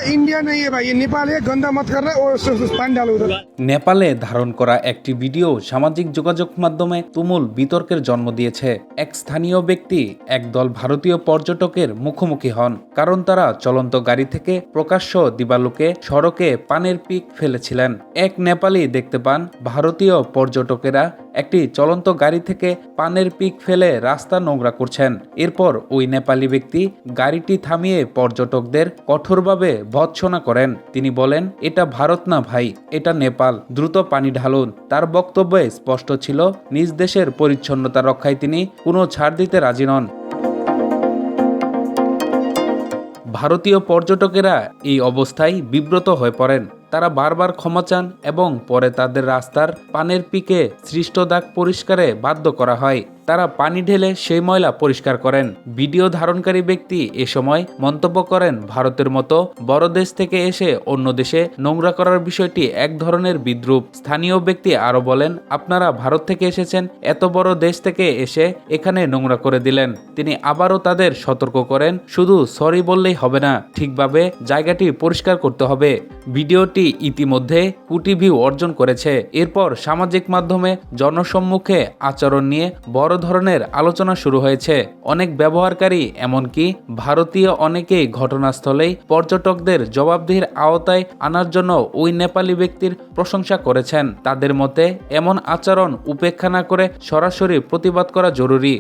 India नहीं है भाई, ये नेपाल है, गंदा मत कर रहा है और पानी डालो उधर। নেপালে ধারণ করা একটি ভিডিও সামাজিক যোগাযোগ মাধ্যমে তুমুল বিতর্কের জন্ম দিয়েছে। এক স্থানীয় ব্যক্তি একদল ভারতীয় পর্যটকের মুখোমুখি হন, কারণ তারা চলন্ত গাড়ি থেকে প্রকাশ্য দিবালোকে সড়কে পানের পিক ফেলেছিলেন। এক নেপালি দেখতে পান ভারতীয় পর্যটকেরা একটি চলন্ত গাড়ি থেকে পানের পিক ফেলে রাস্তা নোংরা করছেন। এরপর ওই নেপালি ব্যক্তি গাড়িটি থামিয়ে পর্যটকদের কঠোরভাবে ভৎসনা করেন। তিনি বলেন, এটা ভারত না ভাই, এটা নেপাল, দ্রুত পানি ঢালুন। তার বক্তব্যে স্পষ্ট ছিল নিজ দেশের পরিচ্ছন্নতা রক্ষায় তিনি কোনো ছাড় দিতে রাজি নন। ভারতীয় পর্যটকেরা এই অবস্থায় বিব্রত হয়ে পড়েন। তারা বারবার ক্ষমা চান এবং পরে তাদের রাস্তার পানের পিকে সৃষ্ট দাগ পরিষ্কারে বাধ্য করা হয়। তারা পানি ঢেলে সেই ময়লা পরিষ্কার করেন। ভিডিও ধারণকারী ব্যক্তি এ সময় মন্তব্য করেন, ভারতের মতো বড় দেশ থেকে এসে অন্য দেশে নোংরা করার বিষয়টি এক ধরনের বিদ্রূপ। স্থানীয় ব্যক্তি আরও বলেন, আপনারা ভারত থেকে এসেছেন, এত বড় দেশ থেকে এসে এখানে নোংরা করে দিলেন। তিনি আবারও তাদের সতর্ক করেন, শুধু সরি বললেই হবে না, ঠিকভাবে জায়গাটি পরিষ্কার করতে হবে। ভিডিওটি ইতিমধ্যে কোটি ভিউ অর্জন করেছে। এরপর সামাজিক মাধ্যমে জনসম্মুখে আচরণ নিয়ে বড় ধরনের আলোচনা শুরু হয়েছে। অনেক ব্যবহারকারী, এমনকি ভারতীয় অনেকেই ঘটনাস্থলেই পর্যটকদের জবাবদিহির আওতায় আনার জন্য ওই নেপালি ব্যক্তির প্রশংসা করেছেন। তাদের মতে এমন আচরণ উপেক্ষা না করে সরাসরি প্রতিবাদ করা জরুরি।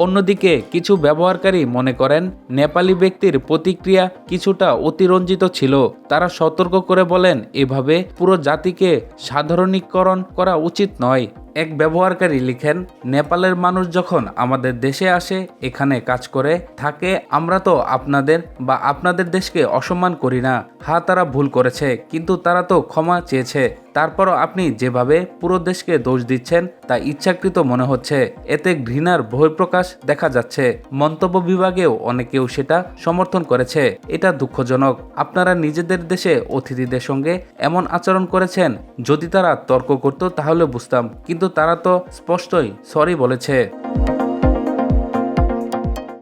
অন্যদিকে কিছু ব্যবহারকারী মনে করেন নেপালি ব্যক্তির প্রতিক্রিয়া কিছুটা অতিরঞ্জিত ছিল। তারা সতর্ক করে বলেন, এভাবে পুরো জাতিকে সাধারণীকরণ করা উচিত নয়। এক ব্যবহারকারী লিখেন, নেপালের মানুষ যখন আমাদের দেশে আসে, এখানে কাজ করে থাকে, আমরা তো আপনাদের দেশকে অসম্মান করি না। হ্যাঁ, তারা ভুল করেছে, কিন্তু তারা তো ক্ষমা চেয়েছে। তারপরও আপনি যেভাবে পুরো দেশকে দোষ দিচ্ছেন তা ইচ্ছাকৃত মনে হচ্ছে। এতে ঘৃণার বহিঃপ্রকাশ দেখা যাচ্ছে। মন্তব্য বিভাগেও অনেকেও সেটা সমর্থন করেছে। এটা দুঃখজনক। আপনারা নিজেদের দেশে অতিথিদের সঙ্গে এমন আচরণ করেছেন। যদি তারা তর্ক করত তাহলে বুঝতাম, কিন্তু তারা তো স্পষ্টই সরি বলেছে।